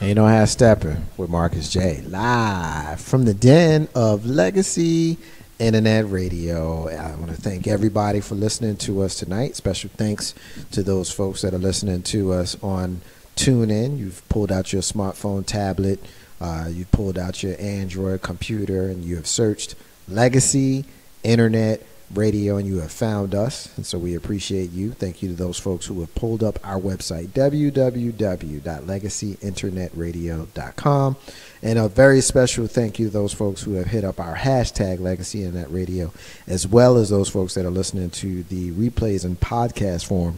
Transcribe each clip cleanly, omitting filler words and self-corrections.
Ain't no half stepping with Marcus J. Live from the den of Legacy Internet Radio. I want to thank everybody for listening to us tonight. Special thanks to those folks that are listening to us on TuneIn. You've pulled out your smartphone, tablet, you've pulled out your Android computer, and you have searched Legacy Internet Radio, and you have found us, and so we appreciate you. Thank you to those folks who have pulled up our website, www.legacyinternetradio.com, and a very special thank you to those folks who have hit up our hashtag Legacy Internet Radio, as well as those folks that are listening to the replays and podcast form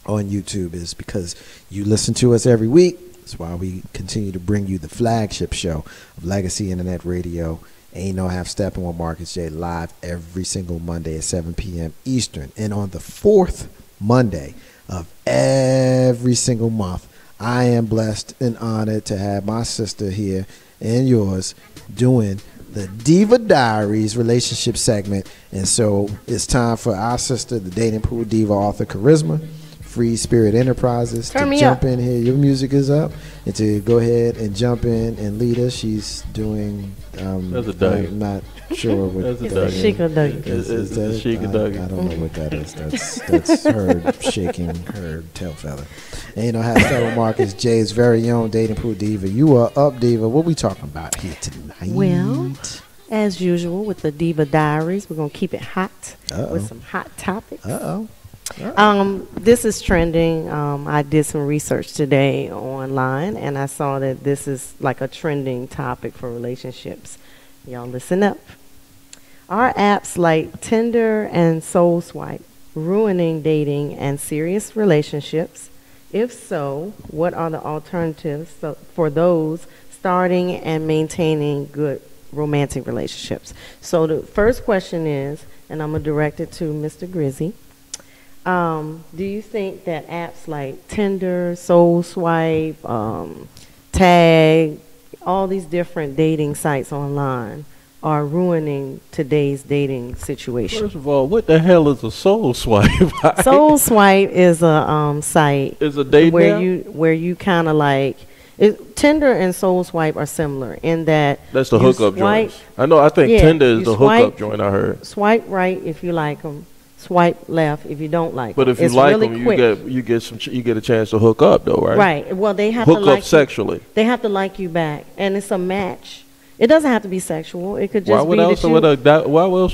on YouTube. Is because you listen to us every week. That's why we continue to bring you the flagship show of Legacy Internet Radio. Ain't no half stepping with Marcus J. live every single Monday at 7 p.m. Eastern. And on the fourth Monday of every single month, I am blessed and honored to have my sister here and yours doing the Diva Diaries relationship segment. And so it's time for our sister, the dating pool diva author Charisma, Free Spirit Enterprises, to jump in here. Your music is up, and to go ahead and jump in and lead us. She's doing. That's a Dougie. I'm not sure what that's that a Dougie. Is that a Dougie? I don't know what that is. That's her shaking her tail feather. And you know how to start with Marcus J's very own dating pool diva. You are up, Diva. What we talking about here tonight? Well, as usual with the Diva Diaries, we're gonna keep it hot with some hot topics. This is trending. I did some research today online, and I saw that this is like a trending topic for relationships. Y'all listen up. Are apps like Tinder and Soul Swipe ruining dating and serious relationships? If so, what are the alternatives for those starting and maintaining good romantic relationships? So the first question is, and I'm going to direct it to Mr. Grizzy. Do you think that apps like Tinder, Soul Swipe, Tag, all these different dating sites online are ruining today's dating situation? First of all, what the hell is a Soul Swipe? Soul Swipe is a site. Is a date where you kind of like Tinder and Soul Swipe are similar in that that's the hookup joint. I think Tinder is the hookup joint. I heard. Swipe right if you like them. Swipe left if you don't like them. But if you like them, you get a chance to hook up though, right? Right. Well, they have to like up sexually. They have to like you back, and it's a match. It doesn't have to be sexual. It could just be why else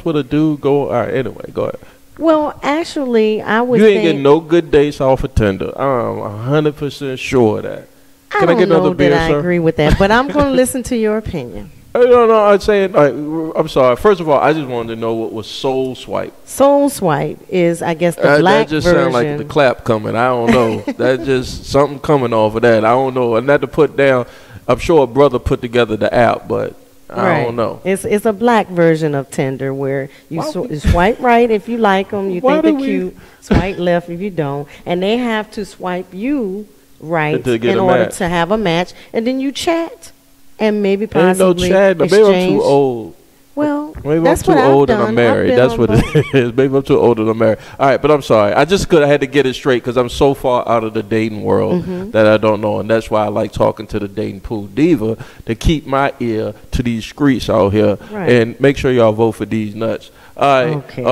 would a dude go? All right. Anyway, go ahead. Well, actually, I would. You ain't getting no good dates off of Tinder. I'm 100% sure of that. Can I get another beer, sir? I agree with that, but I'm going to listen to your opinion. No, I'm saying, I'm sorry. First of all, I just wanted to know what was Soul Swipe. Soul Swipe is, I guess, the black version. That just sounds like the clap coming. I don't know. That's just something coming off of that. I don't know. And not to put down, I'm sure a brother put together the app, but I don't know. It's a black version of Tinder where you swipe right if you like them, you think they're cute, swipe left if you don't, and they have to swipe you right in order to have a match, and then you chat. And maybe possibly exchange. Maybe I'm too old. Well, maybe I'm too old and I'm married. That's what it is. Maybe I'm too old and I'm married. All right, but I'm sorry. I had to get it straight because I'm so far out of the dating world that I don't know. And that's why I like talking to the dating pool diva to keep my ear to these streets out here and make sure y'all vote for these nuts. All right. Okay.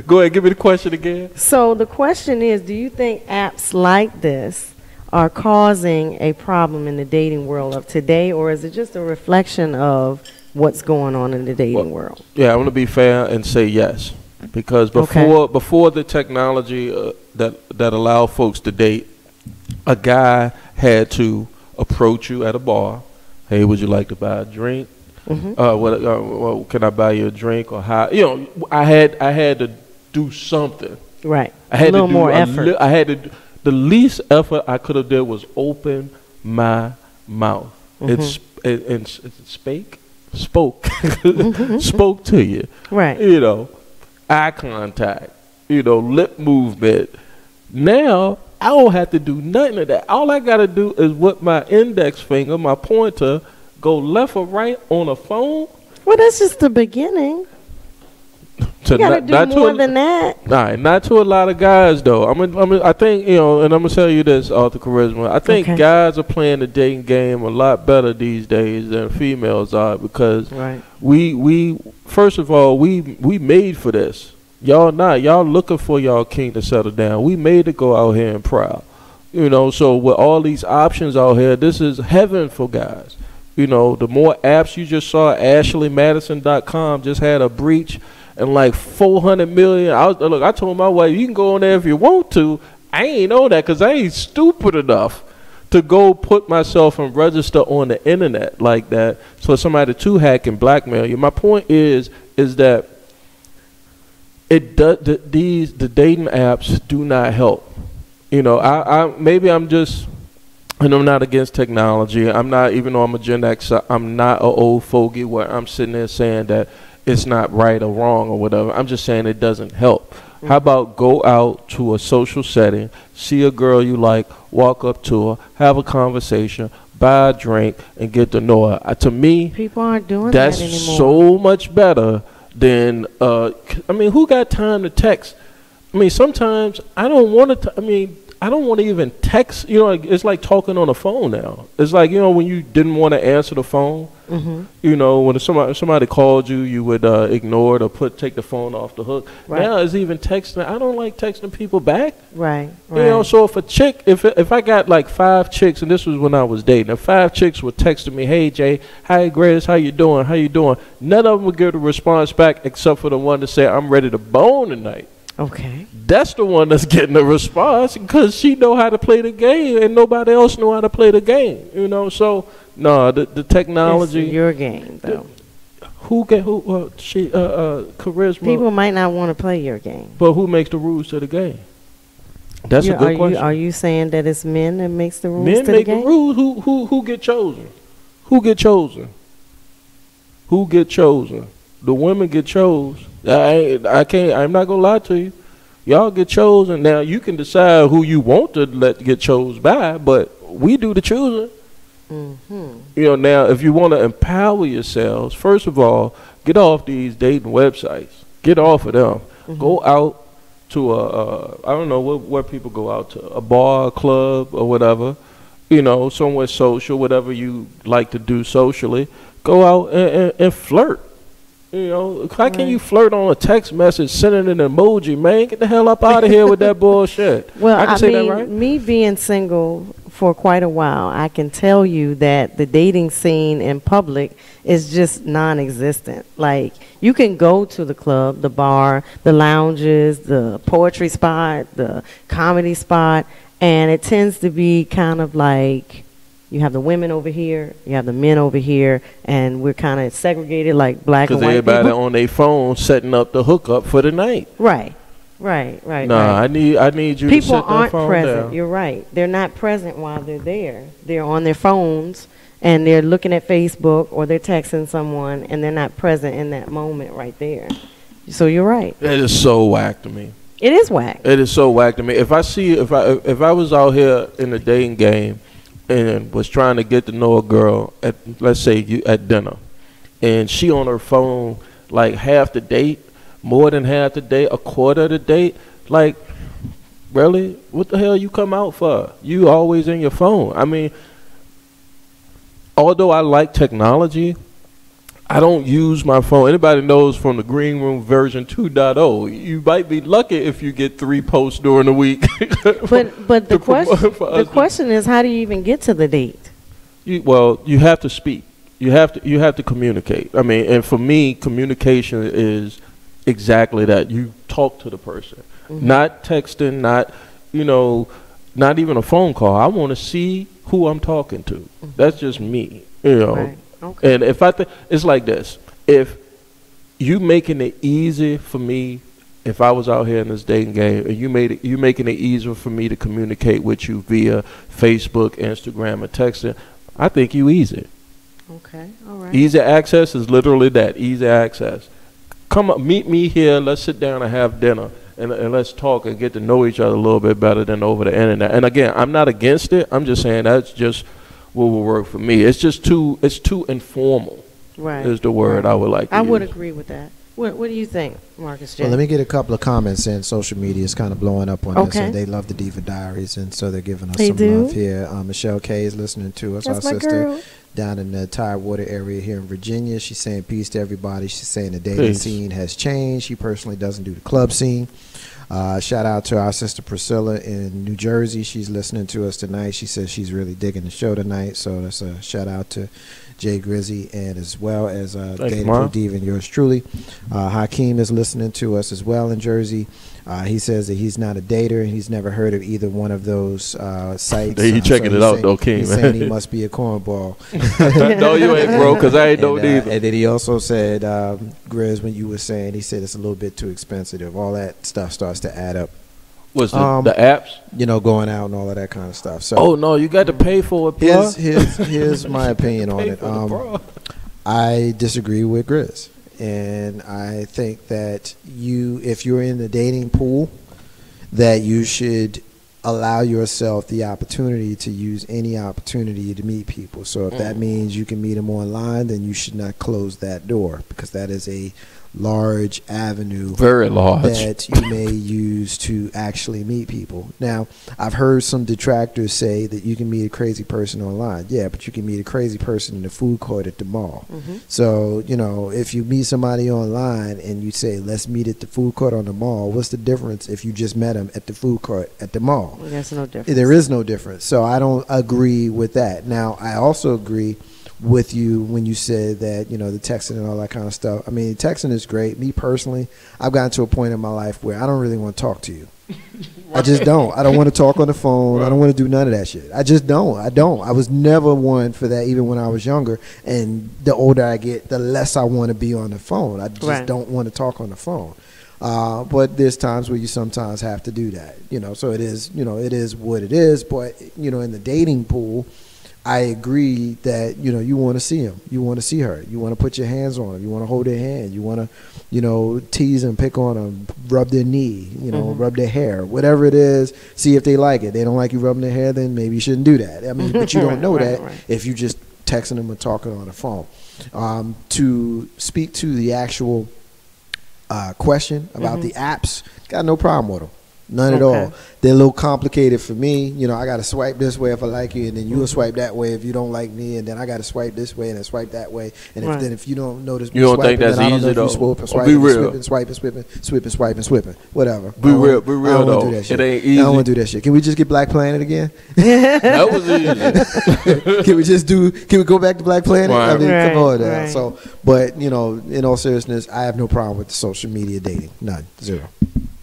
Go ahead. Give me the question again. So the question is, do you think apps like this are causing a problem in the dating world of today, or is it just a reflection of what's going on in the dating world? Yeah, I'm going to be fair and say yes, because before the technology that allowed folks to date, a guy had to approach you at a bar. Hey, would you like to buy a drink? Well, can I buy you a drink? Or how? I had to do something. Right. I had a little more effort. I had to. The least effort I could have did was open my mouth. It spoke to you. Right. Eye contact, lip movement. Now, I don't have to do nothing of that. All I got to do is with my index finger, my pointer, go left or right on a phone. Well, that's just the beginning. You gotta do more than that. Nah, not to a lot of guys though. I think, you know, and I'm gonna tell you this, Arthur Charisma. I think guys are playing the dating game a lot better these days than females are, because we first of all we made for this. Y'all not. Y'all looking for y'all king to settle down. We made to go out here and proud. You know, so with all these options out here, this is heaven for guys. You know, the more apps you just saw, AshleyMadison.com just had a breach and like 400 million. I told my wife, you can go on there if you want to. I ain't know that because I ain't stupid enough to go put myself and register on the internet like that so somebody to hack and blackmail you. My point is that it does, the dating apps do not help. You know, maybe I'm just, and I'm not against technology. I'm not, even though I'm a Gen X, I'm not an old fogey where I'm sitting there saying that it's not right or wrong or whatever. I'm just saying it doesn't help. How about go out to a social setting, see a girl you like, walk up to her, have a conversation, buy a drink, and get to know her. To me, people aren't doing that anymore. That's so much better than, I mean, who got time to text? I mean, sometimes I don't want to, I don't want to even text. You know, it's like talking on the phone now. It's like, you know, when you didn't want to answer the phone, you know, when somebody called you, you would ignore it or take the phone off the hook. Now it's even texting. I don't like texting people back. Right. You know, so if a chick, if I got like 5 chicks, and this was when I was dating, if 5 chicks were texting me, hey Jay, hi Grace, how you doing? How you doing? None of them would give a response back except for the one to say, I'm ready to bone tonight. Okay. That's the one that's getting a response because she know how to play the game and nobody else know how to play the game. You know, so no, the technology. It's your game though. Charisma. People might not want to play your game. But who makes the rules to the game? That's a good question. Are you saying that it's men that makes the rules men to make the game? the rules. Who get chosen? Who get chosen? Who get chosen? The women get chosen. I'm not gonna lie to you. Y'all get chosen. Now you can decide who you want to let get chosen by, but we do the choosing. You know, now if you want to empower yourselves, first of all, get off these dating websites. Get off of them. Go out to I don't know where people go out to, a bar, a club, or whatever. You know, somewhere social, whatever you like to do socially. Go out and flirt. You know, how can you flirt on a text message, sending an emoji, man? Get the hell up out of here with that bullshit. Well, I can say that, right? Me being single for quite a while, I can tell you that the dating scene in public is just non-existent. Like, you can go to the club, the bar, the lounges, the poetry spot, the comedy spot, and it tends to be kind of like, you have the women over here, you have the men over here, and we're kind of segregated like black and white people. Because everybody on their phone setting up the hookup for the night. Right. I need you people to set that phone aren't present. down. You're right. They're not present while they're there. They're on their phones, and they're looking at Facebook, or they're texting someone, and they're not present in that moment right there. So you're right. It is so whack to me. It is whack. It is so whack to me. If I was out here in the dating game and was trying to get to know a girl at, let's say, at dinner, and she on her phone like half the date, more than half the date, a quarter of the date, like, really? What the hell you come out for? You always in your phone. I mean, although I like technology, I don't use my phone. Anybody knows from the Green Room version 2.0, you might be lucky if you get 3 posts during the week. But the question is, how do you even get to the date? You have to speak. You have to communicate. I mean, and for me, communication is exactly that. You talk to the person, not texting, not even a phone call. I want to see who I'm talking to. That's just me, you know. Right. Okay. And if it's like this, if you making it easy for me, if I was out here in this dating game, and you making it easier for me to communicate with you via Facebook, Instagram, and texting, I think you easy. Okay, all right. Easy access is literally that, easy access. Come up, meet me here, let's sit down and have dinner, and let's talk and get to know each other a little bit better than over the internet. And again, I'm not against it, I'm just saying that's just what will work for me. It's too informal. Right. Is the word I would like to use. I would agree with that. What do you think, Marcus J? Well, let me get a couple of comments in. Social media is kind of blowing up on this, and they love the Diva Diaries, and so they're giving us some love here. Michelle K is listening to us, That's our my sister girl. Down in the Tidewater area here in Virginia. She's saying peace to everybody. She's saying the dating scene has changed. She personally doesn't do the club scene. Shout out to our sister Priscilla in New Jersey. She's listening to us tonight. She says she's really digging the show tonight, so that's a shout out to Jay Grizzy, and as well as Dating Pro Diva and yours truly. Hakeem is listening to us as well in Jersey. He says that he's not a dater and he's never heard of either one of those sites. He checking it out though, King. He's saying he must be a cornball. No, you ain't, bro, because I ain't know neither. And then he also said, Grizz, when you were saying, he said it's a little bit too expensive. All that stuff starts to add up. What's the apps? You know, going out and all of that kind of stuff. So, oh no, you got to pay for it, bro. Here's my opinion on it. I disagree with Grizz, and I think that if you're in the dating pool, that you should allow yourself the opportunity to use any opportunity to meet people. So if that means you can meet them online, then you should not close that door, because that is a large avenue, very large, that you may use to actually meet people. Now, I've heard some detractors say that you can meet a crazy person online. Yeah, but you can meet a crazy person in the food court at the mall. So, you know, if you meet somebody online and you say, let's meet at the food court on the mall, what's the difference if you just met them at the food court at the mall? There's no difference. There is no difference. So I don't agree with that. Now, I also agree with you when you said that, you know, the texting and all that kind of stuff. I mean, texting is great. Me personally, I've gotten to a point in my life where I don't really want to talk to you. I just don't. I don't want to talk on the phone. I don't want to do none of that shit. I just don't. I was never one for that, even when I was younger. And the older I get, the less I want to be on the phone. I just don't want to talk on the phone. But there's times where you sometimes have to do that, you know. So it is, you know, it is what it is. But, you know, in the dating pool, I agree that, you know, you want to see him, you want to see her, you want to put your hands on them, you want to hold their hand, you want to, you know, tease them, pick on them, rub their knee, you know, rub their hair, whatever it is, see if they like it. They don't like you rubbing their hair, then maybe you shouldn't do that. I mean, but you don't know that if you just texting them or talking on the phone. To speak to the actual question about the apps, got no problem with them. None at all. They're a little complicated for me. You know, I got to swipe this way if I like you, and then you'll swipe that way if you don't like me, and then I got to swipe this way and then swipe that way. And if you don't notice me swiping, then I don't know if you swipe, whatever. Be real though. It ain't easy. I don't want to do that shit. Can we just get Black Planet again? That was easy. Can we go back to Black Planet? I mean, come on now. Right. So, but, you know, in all seriousness, I have no problem with the social media dating. None. Zero.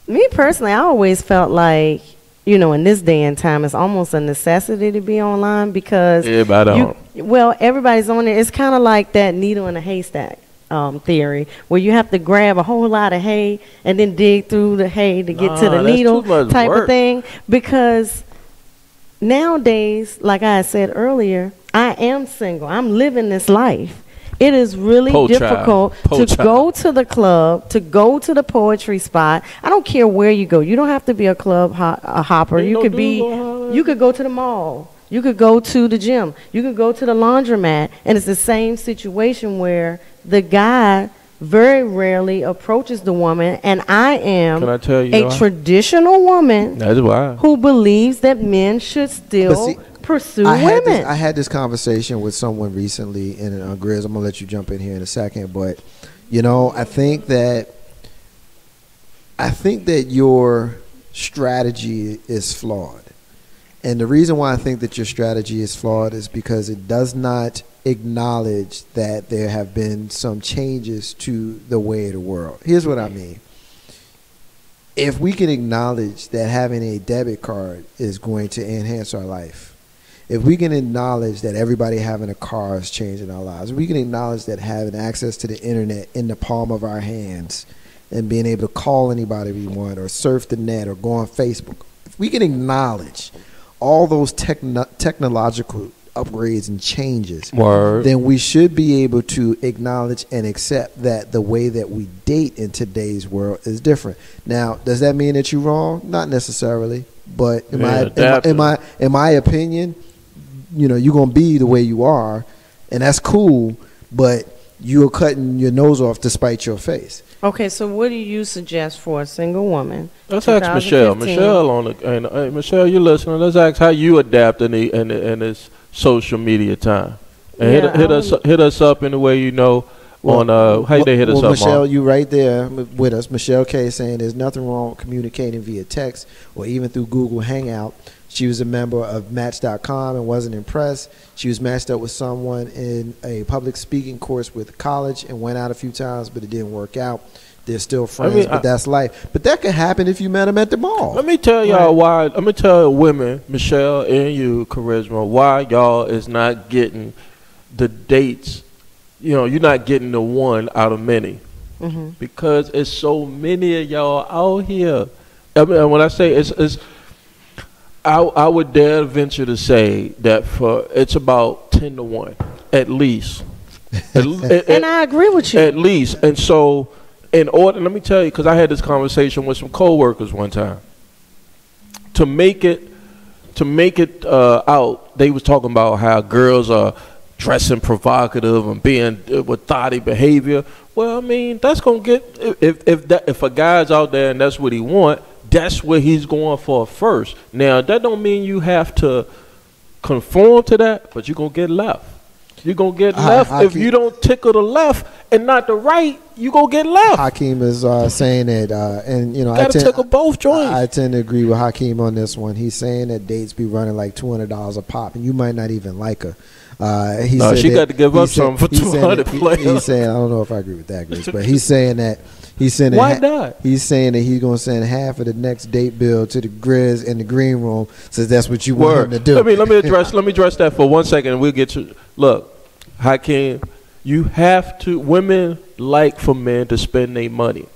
Me personally, I always felt like, you know, in this day and time, it's almost a necessity to be online because everybody's on it. It's kind of like that needle in a haystack theory, where you have to grab a whole lot of hay and then dig through the hay to get to the needle type of thing. Because nowadays, like I said earlier, I am single. I'm living this life. It is really difficult to go to the club, to go to the poetry spot. I don't care where you go. You don't have to be a club hopper. You could go to the mall. You could go to the gym. You could go to the laundromat. And it's the same situation where the guy very rarely approaches the woman. And I am a traditional woman who believes that men should still pursue women. I had this conversation with someone recently, and Grizz, I'm gonna let you jump in here in a second, but you know, I think that your strategy is flawed, and the reason why I think that your strategy is flawed is because it does not acknowledge that there have been some changes to the way of the world. Here's what I mean. If we can acknowledge that having a debit card is going to enhance our life, if we can acknowledge that everybody having a car is changing our lives, if we can acknowledge that having access to the internet in the palm of our hands and being able to call anybody we want or surf the net or go on Facebook, if we can acknowledge all those technological upgrades and changes, then we should be able to acknowledge and accept that the way that we date in today's world is different. Now, does that mean that you're wrong? Not necessarily, but in my opinion, you know, you're gonna be the way you are, and that's cool. But you're cutting your nose off to spite your face. Okay, so what do you suggest for a single woman? Let's ask Michelle. Michelle, you listening? Let's ask how you adapt in this social media time. And hit us up in the way you know. How they hit us up, Michelle, Mom? you right there with us. Michelle K saying there's nothing wrong with communicating via text or even through Google Hangout. She was a member of Match.com and wasn't impressed. She was matched up with someone in a public speaking course with college and went out a few times, but it didn't work out. They're still friends, but that's life. But that could happen if you met them at the mall. Let me tell y'all why. Let me tell women, Michelle and you, Charisma, why y'all is not getting the dates. You know, you're not getting the one out of many. Because it's so many of y'all out here. I mean, when I say it's I would dare venture to say that it's about 10 to 1 at least. And I agree with you. At least. And so in order, let me tell you, because I had this conversation with some coworkers one time. To make it out, they was talking about how girls are dressing provocative and being with thotty behavior. Well, I mean, that's gonna get if a guy's out there and that's what he want, that's what he's going for first. Now that don't mean you have to conform to that, but you're gonna get left. You're gonna get left if you don't tickle the left and not the right. You gonna get left. Hakeem is saying that, and you know, gotta tickle both joints. I tend to agree with Hakeem on this one. He's saying that dates be running like $200 a pop, and you might not even like her. She got to give up something for 200 players. He's saying, I don't know if I agree with that, Grace, but he's saying that why not? He's saying that he's gonna send half of the next date bill to the Grizz in the green room, since that's what you want him to do. Let me address that for 1 second, and we'll get to look. Hakeem, you have to. Women like for men to spend their money,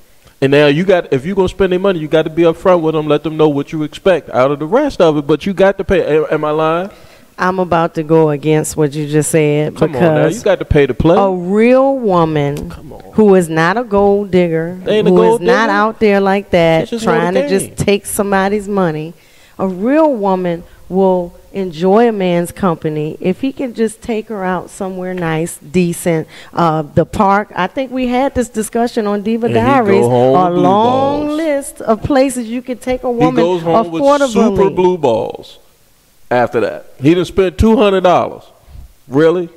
and now if you're gonna spend their money, you got to be upfront with them, let them know what you expect out of the rest of it. But you got to pay. Am I lying? I'm about to go against what you just said. Come on now, you got to pay to play. A real woman who is not a gold digger, who is not out there like that, trying to just take somebody's money, a real woman will enjoy a man's company if he can just take her out somewhere nice, decent. The park. I think we had this discussion on Diva Diaries. A long list of places you could take a woman affordably. He goes home with super blue balls. After that, he done spent $200. Really?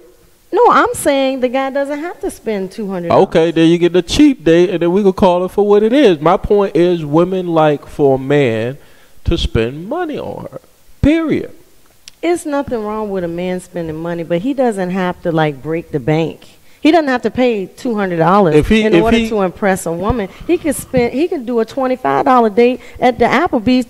No, I'm saying the guy doesn't have to spend $200. Okay, then you get the cheap date, and then we could call it for what it is. My point is, women like for a man to spend money on her. Period. It's nothing wrong with a man spending money, but he doesn't have to like break the bank. He doesn't have to pay $200 in order to impress a woman. He can do a $25 date at the Applebee's.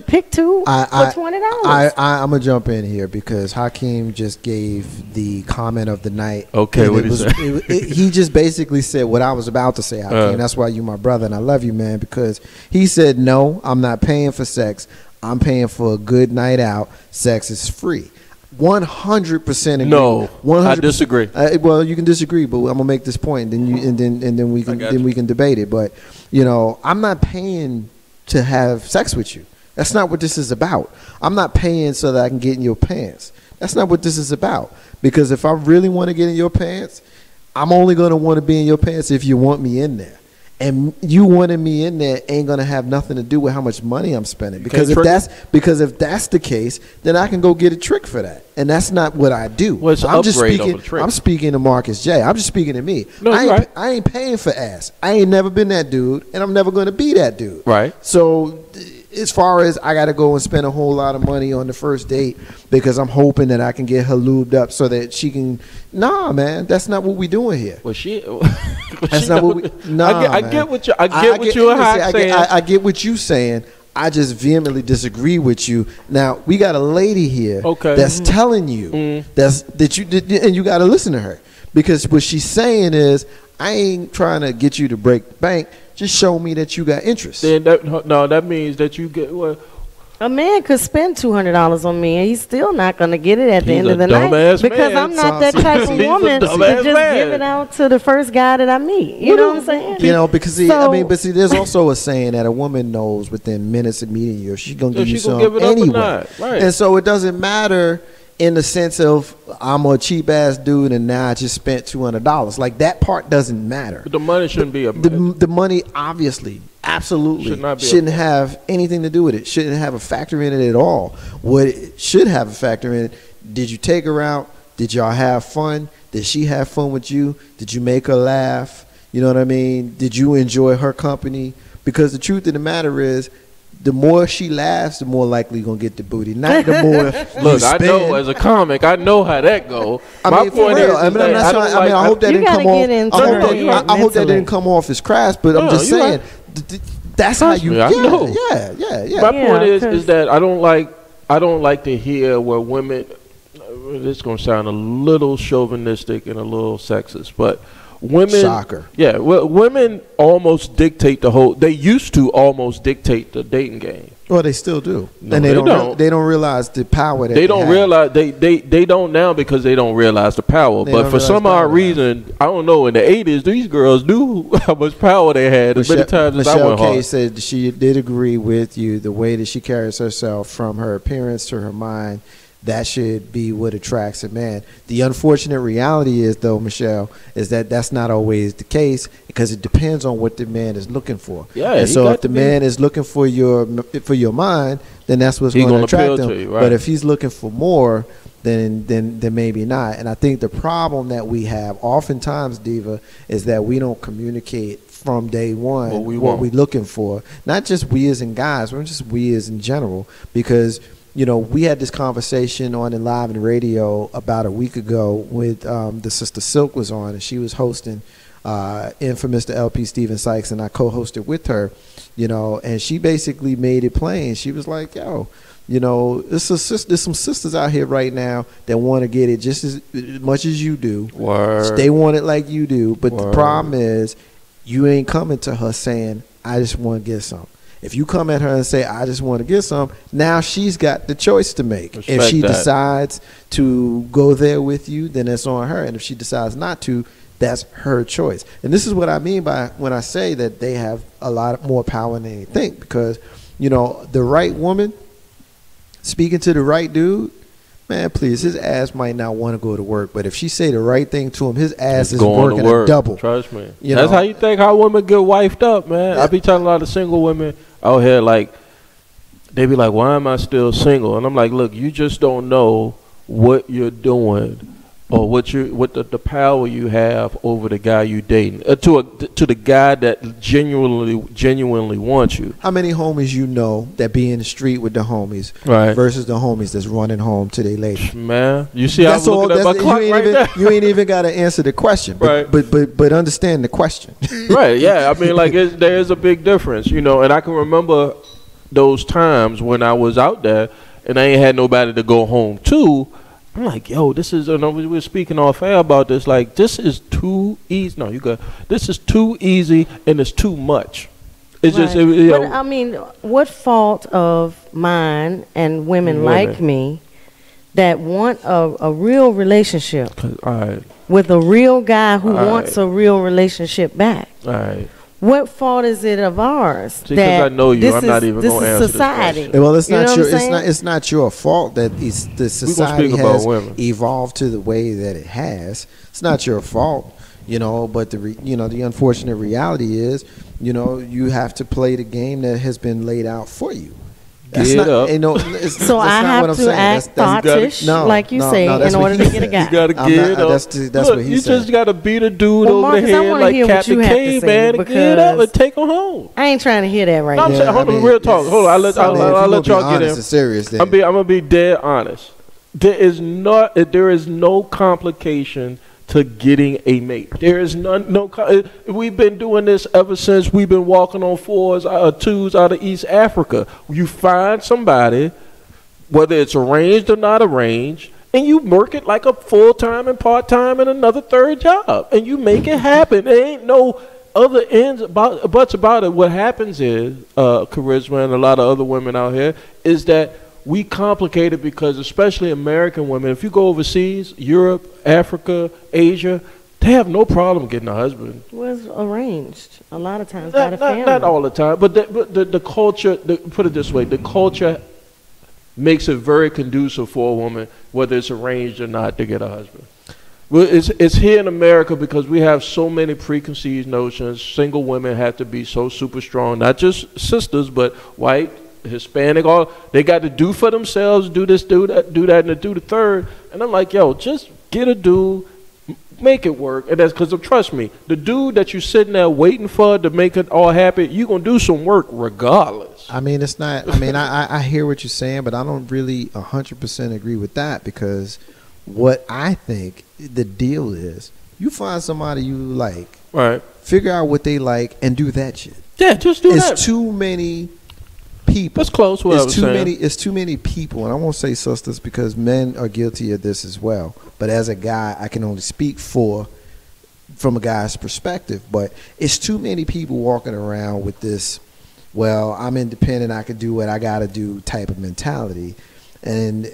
Pick two for $20. I'm gonna jump in here because Hakeem just gave the comment of the night. Okay, what he just basically said what I was about to say, Hakeem. That's why you my brother and I love you, man. Because he said, no, I'm not paying for sex. I'm paying for a good night out. Sex is free. 100% agree. No, 100%. I disagree. Well, you can disagree, but I'm gonna make this point, and then we can debate it. But you know, I'm not paying to have sex with you. That's not what this is about. I'm not paying so that I can get in your pants. That's not what this is about. Because if I really want to get in your pants, I'm only gonna want to be in your pants if you want me in there. And you wanting me in there ain't gonna have nothing to do with how much money I'm spending. Because if that's the case, then I can go get a trick for that, and that's not what I do. Well, it's I'm speaking to Marcus J. I'm just speaking to me. No, I ain't paying for ass. I ain't never been that dude, and I'm never gonna be that dude. Right. So as far as I got to go and spend a whole lot of money on the first date because I'm hoping that I can get her lubed up so that she can. Nah, man, that's not what we doing here. Well, that's not what we. Nah, I get what you. I get what you're saying. I get what you saying. I just vehemently disagree with you. Now we got a lady here that's telling you that you and you got to listen to her because what she's saying is I ain't trying to get you to break the bank. Just show me that you got interest. Then that means that you get what. A man could spend $200 on me, and he's still not going to get it at the end of the night because I'm not that type of woman to just give it out to the first guy that I meet. You know what I'm saying? You know, because there's also a saying that a woman knows within minutes of meeting you, she's going to give you some anyway. Right. And so it doesn't matter in the sense of I'm a cheap ass dude and now I just spent $200. Like that part doesn't matter. But the money shouldn't be the money obviously absolutely shouldn't have anything to do with it. Shouldn't have a factor in it at all. What it should have a factor in it, did you take her out? Did y'all have fun? Did she have fun with you? Did you make her laugh? You know what I mean? Did you enjoy her company? Because the truth of the matter is, the more she laughs, the more likely you're going to get the booty. Not the more Look, I know as a comic, I know how that go. My point is, I hope that didn't come off. I hope that didn't come off as crass, but I'm just saying that's how you. I know. Yeah. My point is that I don't like to hear where women. This is going to sound a little chauvinistic and a little sexist, but women. Shocker. Yeah, well, women almost dictate the whole. They used to almost dictate the dating game. Well, they still do, no, and they don't realize the power that they don't realize. They don't now because they don't realize the power. But for some odd reason, I don't know. In the 80s, these girls knew how much power they had. As many times as I went hard. Michelle K said she did agree with you. The way that she carries herself, from her appearance to her mind, that should be what attracts a man. The unfortunate reality is, though, Michelle, is that that's not always the case because it depends on what the man is looking for. Yeah, and so if the man is looking for your mind, then that's what's going to attract him. You, right? But if he's looking for more, then maybe not. And I think the problem that we have oftentimes, Diva, is that we don't communicate from day one what we're looking for. Not just we as in guys, but just we as in general, because you know, we had this conversation on Live and Radio about a week ago with the sister Silk was on, and she was hosting infamous the LP Steven Sykes, and I co-hosted with her, you know, and she basically made it plain. She was like, yo, you know, there's some sisters out here right now that want to get it just as much as you do. Word. They want it like you do, but Word. The problem is you ain't coming to her saying, I just want to get some. If you come at her and say, I just want to get some, now she's got the choice to make. Respect if she that. decides to go there with you, then it's on her. And if she decides not to, that's her choice. And this is what I mean by when I say that they have a lot more power than they think. Because, you know, the right woman speaking to the right dude, man, please, his ass might not want to go to work. But if she say the right thing to him, his ass is working a double. Trust me. That's how you think how women get wifed up, man. I be telling a lot of single women out here, like, they be like, why am I still single? And I'm like, look, you just don't know what you're doing or what the power you have over the guy you dating, to the guy that genuinely wants you. How many homies you know that be in the street with the homies, right, versus the homies that's running home to their lady? Man, you see, I'm looking at my clock right now. You ain't even got to answer the question, but, right? But understand the question, right? Yeah, I mean, like there is a big difference, you know. And I can remember those times when I was out there and I ain't had nobody to go home to. I'm like, yo, this is, and we were speaking off air about this, like, this is too easy. No, you got, this is too easy and it's too much. It's right. just, you know. But, I mean, what fault of mine and women like me that want a real relationship with a real guy who wants a real relationship back? All right. What fault is it of ours? Because I know you, I'm not even going to answer society. This question. Well, it's not your fault that the society has evolved to the way that it has. It's not your fault, you know. But the unfortunate reality is, you know, you have to play the game that has been laid out for you. So I have to act thottish, like you say, in order to get a guy. You got to get up. That's what he said. You just got to beat a dude over the head like Captain Caveman and get up and take him home. I ain't trying to hear that right now. Hold on, real talk. Hold on, I'll let y'all get in. Serious. I'm gonna be dead honest. There is no complication to getting a mate. There is no. We've been doing this ever since we've been walking on twos out of East Africa. You find somebody, whether it's arranged or not arranged, and you work it like a full-time and part-time and another third job, and you make it happen. There ain't no other buts about it. What happens is, Charisma and a lot of other women out here, is that we complicate it because, especially American women, if you go overseas, Europe, Africa, Asia, they have no problem getting a husband. Well, it's arranged a lot of times by the family. Not all the time, but the culture. Put it this way: the culture makes it very conducive for a woman, whether it's arranged or not, to get a husband. Well, it's here in America because we have so many preconceived notions. Single women have to be so super strong, not just sisters, but white, Hispanic, all they got to do for themselves, do this, do that, and do the third. And I'm like, yo, just get a dude, make it work. And that's because, trust me, the dude that you're sitting there waiting for to make it all happen, you're going to do some work regardless. I mean, it's not, I mean, I hear what you're saying, but I don't really 100% agree with that, because what I think the deal is, you find somebody you like, right? Figure out what they like and do that shit. Yeah, just do that. It's too many people. That's close to what I was saying. It's too many people, and I won't say sisters because men are guilty of this as well. But as a guy, I can only speak from a guy's perspective. But it's too many people walking around with this, well, I'm independent, I can do what I got to do type of mentality. And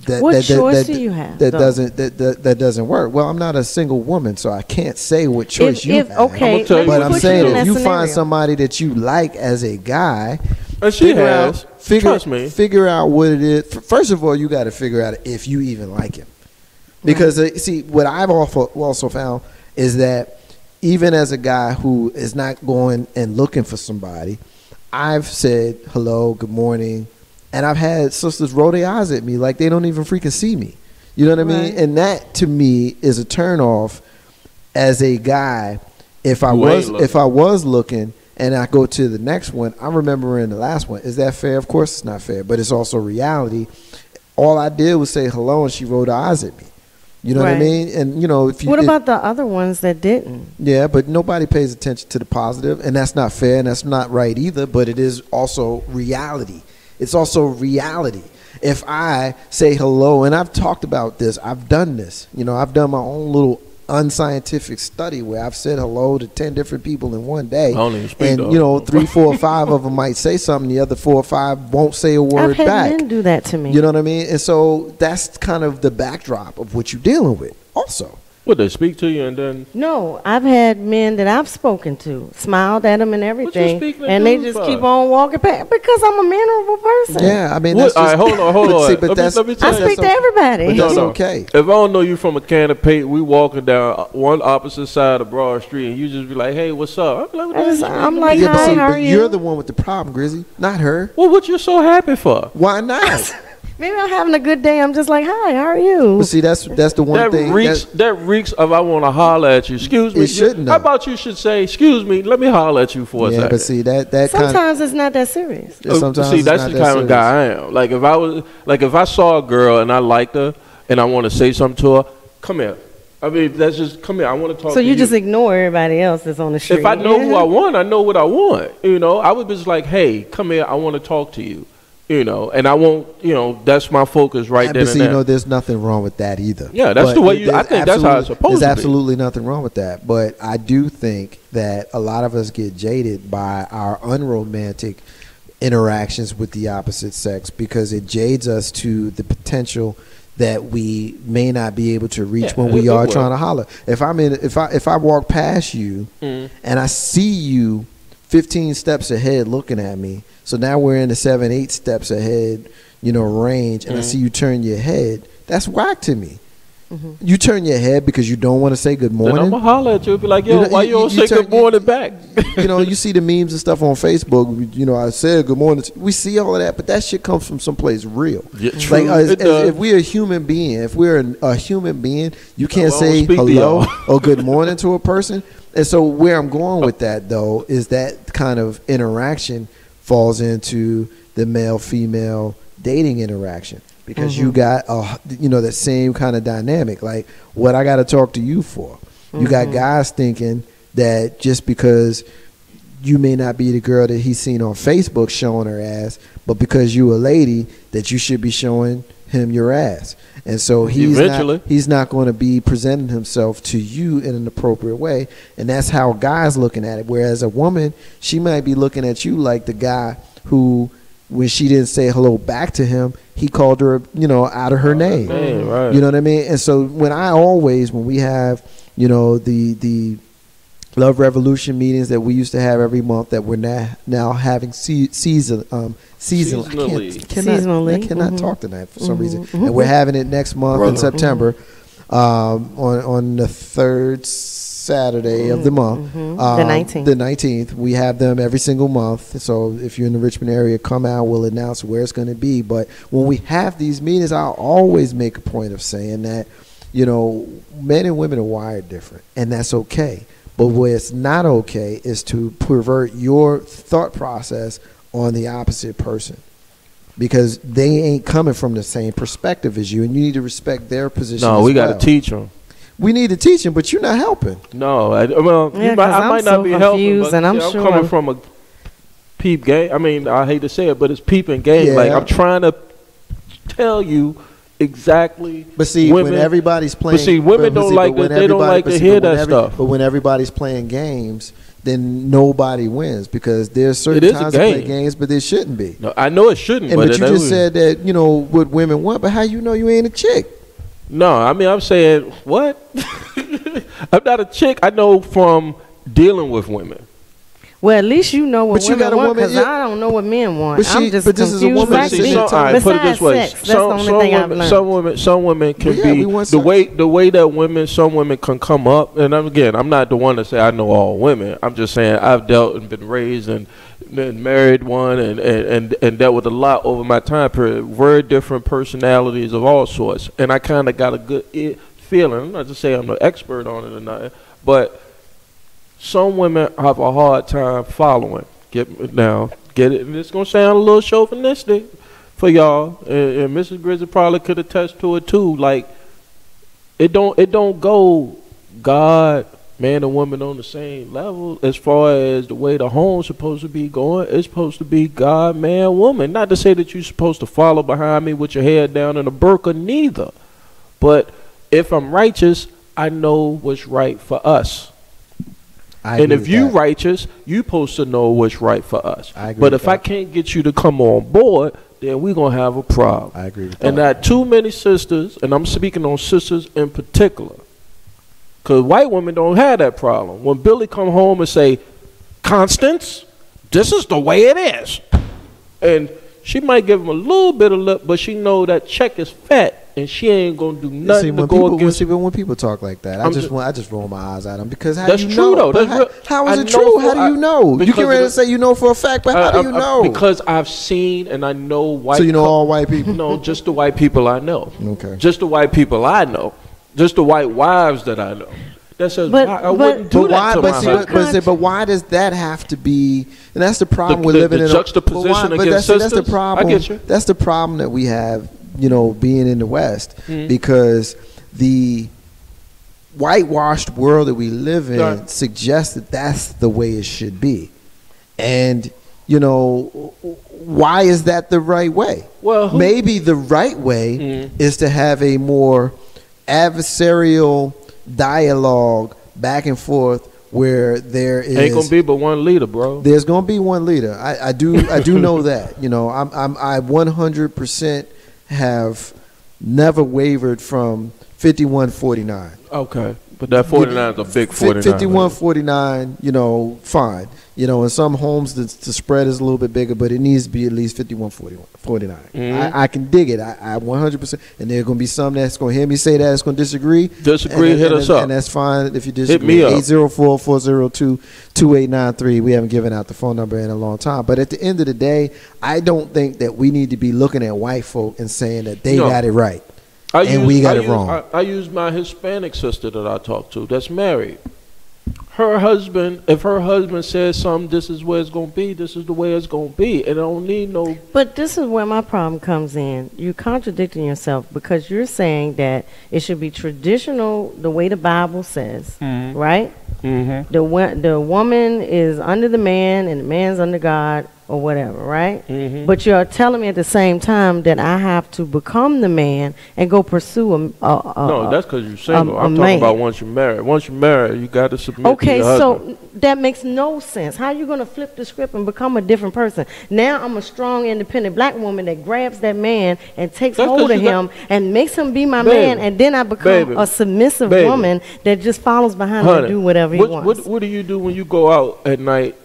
what choice do you have? That doesn't work. Well, I'm not a single woman, so I can't say what choice you have. Okay, but I'm saying if you find somebody that you like as a guy, and figure out what it is. First of all, you got to figure out if you even like him, because see, what I've also found is that even as a guy who is not going and looking for somebody, I've said hello, good morning. And I've had sisters roll their eyes at me like they don't even freaking see me. You know what I mean? And that to me is a turn off as a guy. If I was looking and I go to the next one, I'm remembering the last one. Is that fair? Of course it's not fair, but it's also reality. All I did was say hello and she rolled her eyes at me. You know what I mean? And what about the other ones that didn't? Yeah, but nobody pays attention to the positive, and that's not fair and that's not right either, but it is also reality. It's also reality. If I say hello, and I've talked about this, I've done this. I've done my own little unscientific study where I've said hello to 10 different people in one day. And 3, 4, or 5 of them might say something. The other 4 or 5 won't say a word back. I've had men do that to me. You know what I mean? And so that's kind of the backdrop of what you're dealing with also. Would they speak to you and then? No, I've had men that I've spoken to, smiled at them and everything, and they just keep on walking past because I'm a mannerable person. Yeah, I mean, that's all right, hold on. See, but I speak to everybody. But that's okay. If I don't know you from a can of paint, we walking down one opposite side of Broad Street, and you just be like, "Hey, what's up?" I'm like, "Hi, how are you?" You're the one with the problem, Grizzy, not her. Well, what you so happy for? Why not? Maybe I'm having a good day. I'm just like, "Hi, how are you?" But see, that's the one thing that reeks of I want to holler at you. Excuse me. It shouldn't. How about you should say, "Excuse me, let me holler at you for a second." Yeah, but see that sometimes it's not that serious. Sometimes see, that's the kind of guy I am. Like if I saw a girl and I liked her and I want to say something to her, come here. I mean, that's just come here. I want to talk. So to you. So you just ignore everybody else that's on the street. If I know who I want, I know what I want. I would just like, hey, come here. I want to talk to you. And I won't, that's my focus right there. But see, there's nothing wrong with that either. Yeah, that's the way I think that's how it's supposed to be. There's absolutely nothing wrong with that. But I do think that a lot of us get jaded by our unromantic interactions with the opposite sex because it jades us to the potential that we may not be able to reach when we are trying to holler. If I walk past you and I see you 15 steps ahead looking at me, so now we're in the 7, 8 steps ahead, range, and I see you turn your head, that's whack to me. You turn your head because you don't want to say good morning. Then I'm going to holler at you and be like, yo, why you don't say good morning back? You see the memes and stuff on Facebook. I said good morning. We see all of that, but that shit comes from someplace real. Yeah, true. If we're a human being, you can't say hello or good morning to a person. And so where I'm going with that, though, is that kind of interaction falls into the male-female dating interaction. Because you got that same kind of dynamic. Like, what I got to talk to you for? You got guys thinking that just because you may not be the girl that he's seen on Facebook showing her ass, but because you a lady, that you should be showing him your ass. And so he's not going to be presenting himself to you in an appropriate way. And that's how guys looking at it. Whereas a woman, she might be looking at you like the guy who, when she didn't say hello back to him, he called her, out of her name. Right. You know what I mean? And so when we have, the Love Revolution meetings that we used to have every month that we're now having seasonally. I cannot talk tonight for some reason. And we're having it next month in September on the third Saturday of the month. The 19th. The 19th. We have them every single month. So if you're in the Richmond area, come out. We'll announce where it's going to be. But when we have these meetings, I'll always make a point of saying that, you know, men and women are wired different, and that's okay. But where it's not okay is to pervert your thought process on the opposite person, because they ain't coming from the same perspective as you, and you need to respect their position. No, we got to teach them. We need to teach them, but you're not helping. No, I might not be helping, but I'm coming from a peep game. I mean, I hate to say it, but it's peeping game. Yeah. Like, I'm trying to tell you exactly. But see, women, when everybody's playing, but see, women don't like that. They don't like to hear that stuff. But when everybody's playing games, then nobody wins, because there's certain times to play games, but there shouldn't be. No, I know it shouldn't. But you just said that, you know, what women want, but how you know you ain't a chick? No, I mean, I'm saying, what? I'm not a chick. I know from dealing with women. Well, at least you know what women want, because I don't know what men want. I'm just confused. Put it this way: sex, that's the only thing I've learned. Some women can be the way that some women can come up. And again, I'm not the one to say I know all women. I'm just saying I've dealt and been raised and been married one and dealt with a lot over my time period. Very different personalities of all sorts, and I kind of got a good feeling. I'm not to say I'm an expert on it or nothing, but some women have a hard time following. Get it? And it's gonna sound a little chauvinistic for y'all, and Mrs. Grizzly probably could attest to it too. Like, it don't go God, man and woman on the same level as far as the way the home's supposed to be going. It's supposed to be God, man, woman. Not to say that you're supposed to follow behind me with your head down in a burqa, neither. But if I'm righteous, I know what's right for us. And if you righteous, you supposed to know what's right for us. But if I can't get you to come on board, then we're going to have a problem. I agree with that. And not too many sisters, and I'm speaking on sisters in particular, because white women don't have that problem. When Billy come home and say, Constance, this is the way it is. And she might give him a little bit of lip, but she know that check is fat, and she ain't gonna do nothing to go against. When people talk like that, I just roll my eyes at them, because that's true though. How is it true? How do you know? You can really say you know for a fact, but how do you know? Because I've seen and I know white. So you know all white people? No, just the white people I know. Okay. Just the white people I know. Just the white wives that I know. That says I wouldn't do that to my husband. But why does that have to be? And that's the problem with living in a juxtaposition against sisters. That's the problem. I get you. That's the problem that we have, you know, being in the West, because the whitewashed world that we live in suggests that that's the way it should be. And, you know, why is that the right way? Well, maybe the right way is to have a more adversarial dialogue back and forth, where there is ain't gonna be but one leader, bro. There's gonna be one leader. I do know that. You know, I 100% have never wavered from 51-49. Okay, but that 49 is a big 49. 51-49, you know, fine. You know, in some homes the spread is a little bit bigger, but it needs to be at least 51-49. I can dig it. I 100%. And there are going to be some that's going to hear me say that, it's going to disagree. Hit us up. And that's fine if you disagree. Hit me up. 804-402-2893. We haven't given out the phone number in a long time. But at the end of the day, I don't think that we need to be looking at white folk and saying that they got it right. We got it wrong. I use my Hispanic sister that I talk to that's married. Her husband, if her husband says something, this is where it's going to be, this is the way it's going to be. And I don't need no... But this is where my problem comes in. You're contradicting yourself, because you're saying that it should be traditional the way the Bible says, right? The woman is under the man and the man's under God, or whatever, right? But you're telling me at the same time that I have to become the man and go pursue no, that's because you're single. I'm talking about once you're married. Once you're married, you got to submit to your husband. So that makes no sense. How are you going to flip the script and become a different person? Now I'm a strong, independent black woman that grabs that man and takes hold of him and makes him be my man, and then I become a submissive woman that just follows behind him and do whatever he wants. What do you do when you go out at night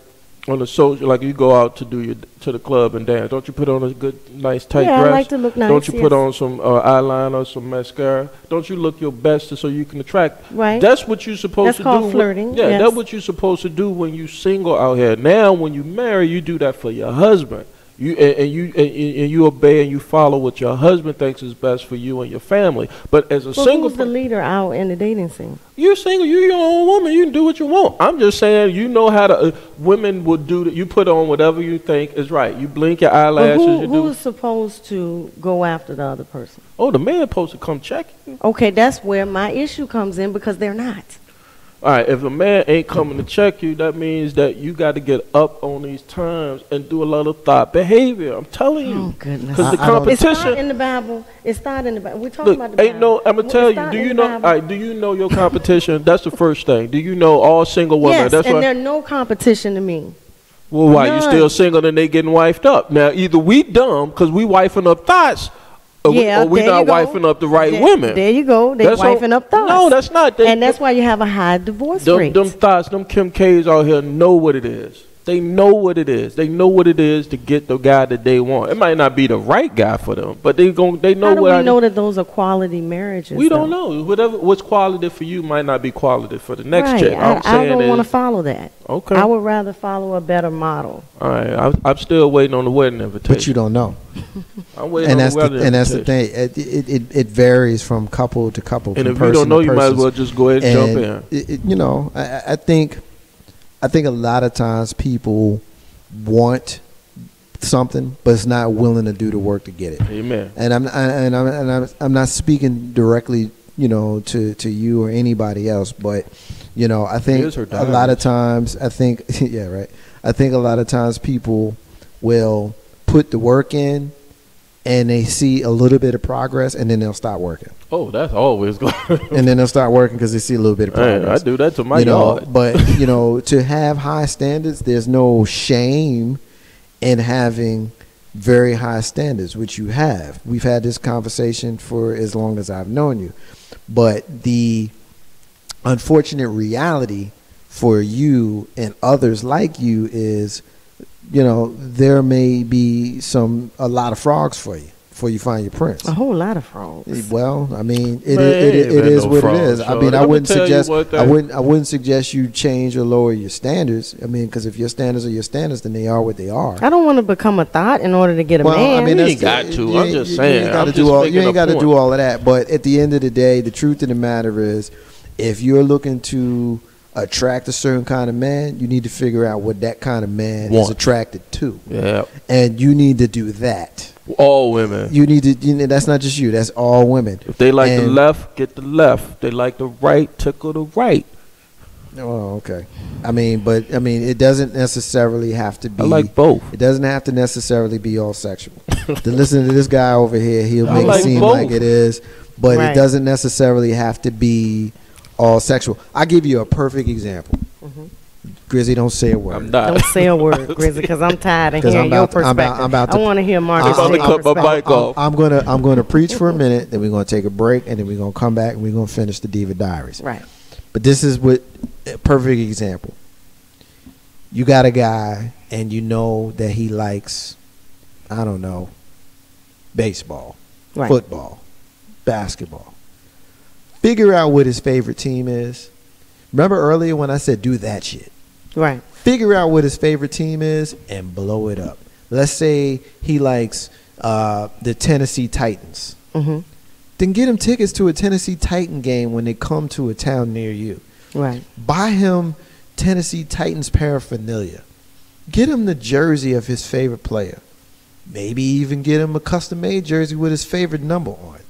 on the social, like you go out to to the club and dance? Don't you put on a good, nice tight dress? I like to look nice. Don't you put on some eyeliner, some mascara? Don't you look your best so you can attract? Right. That's what you're supposed to do. That's called flirting. Yeah, that's what you're supposed to do when you single out here. Now, when you marry, you do that for your husband. You obey and you follow what your husband thinks is best for you and your family. But as a single, who's the leader out in the dating scene? You're single. You're your own woman. You can do what you want. I'm just saying, you know how to. Women would do that. You put on whatever you think is right. You blink your eyelashes. Who's supposed to go after the other person? Oh, the man supposed to come check you. Okay, that's where my issue comes in, because they're not. All right, if a man ain't coming to check you, that means that you got to get up on these terms and do a lot of thought behavior. I'm telling you. Oh, goodness. Because the competition. It's not in the Bible. It's not in the Bible. We're talking about the Bible. Ain't no, I'm going to tell you. Do you know? All right, do you know your competition? That's the first thing. Do you know all single women? Yes, that's and there's no competition to me. Well, why? You still single and they getting wifed up. Now, either we dumb because we wifing up thoughts, or we not wifing up the right women. There you go. They wifing up thoughts. No, that's not. And that's why you have a high divorce rate. Them thoughts, them Kim K's out here know what it is. They know what it is. They know what it is to get the guy that they want. It might not be the right guy for them, but they know what. How do we know that those are quality marriages? We don't know. What's quality for you might not be quality for the next chick. I don't want to follow that. Okay. I would rather follow a better model. All right. I'm still waiting on the wedding invitation. But you don't know. I'm waiting on the wedding invitation. And that's the thing. It varies from couple to couple. And if you don't know, you might as well just go ahead and jump in. I think a lot of times people want something, but it's not willing to do the work to get it. Amen. And I'm not speaking directly, to you or anybody else, but I think a lot of times I think a lot of times people will put the work in and they see a little bit of progress and then they'll stop working. Oh, that's always good. And then they'll start working because they see a little bit of progress. I do that to my yard. But, to have high standards, there's no shame in having very high standards, which you have. We've had this conversation for as long as I've known you. But the unfortunate reality for you and others like you is, there may be a lot of frogs for you before you find your prince. A whole lot of frogs. Well, I mean, it is what it is. I mean, I wouldn't suggest you change or lower your standards. I mean, because if your standards are your standards, then they are what they are. I don't want to become a thought in order to get a man. I mean, you ain't got to. I'm just saying. You ain't got to do all of that. But at the end of the day, the truth of the matter is, if you're looking to attract a certain kind of man, you need to figure out what that kind of man is attracted to. Yeah. And you need to do that. All women. You need to. That's not just you. That's all women. If they like the left, get the left. If they like the right, tickle the right. Oh, okay. It doesn't necessarily have to be. I like both. It doesn't have to necessarily be all sexual. To listen to this guy over here, he'll make it seem like it is, but it doesn't necessarily have to be all sexual. I'll give you a perfect example. Mm-hmm. Grizzy, don't say a word. I'm not. Don't say a word, Grizzy, because I'm tired of hearing your perspective. I want to hear Marcus' I'm about to cut my bike off. I'm gonna preach for a minute, then we're gonna take a break, and then we're gonna come back and we're gonna finish the Diva Diaries. Right. But this is a perfect example. You got a guy, and you know that he likes, I don't know, baseball, football, basketball. Figure out what his favorite team is. Remember earlier when I said do that shit? Right. Figure out what his favorite team is and blow it up. Let's say he likes the Tennessee Titans. Mm-hmm. Then get him tickets to a Tennessee Titan game when they come to a town near you. Right. Buy him Tennessee Titans paraphernalia. Get him the jersey of his favorite player. Maybe even get him a custom-made jersey with his favorite number on.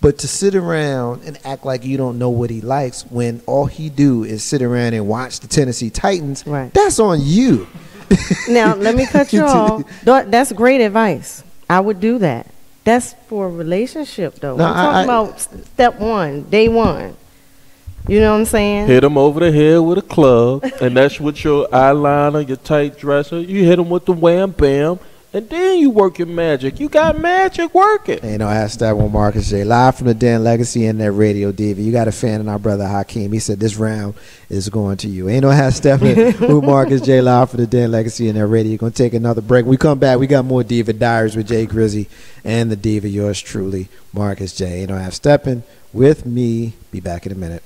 But to sit around and act like you don't know what he likes when all he do is sit around and watch the Tennessee Titans, that's on you. Now, let me cut you off. That's great advice. I would do that. That's for a relationship, though. No, I'm talking about step one, day one. You know what I'm saying? Hit them over the head with a club, and that's with your eyeliner, your tight dresser. You hit them with the wham bam, and then you work your magic. You got magic working. Ain't no ask that one, Marcus J. Live from the Den Legacy and that Radio Diva. You got a fan in our brother Hakeem. He said this round is going to you. Ain't no ask Steppin with Marcus J. Live from the Den Legacy and that Radio. Gonna take another break. When we come back, we got more Diva Diaries with Jay Grizzy and the Diva, yours truly, Marcus J. Ain't no ask Steppin with me. Be back in a minute.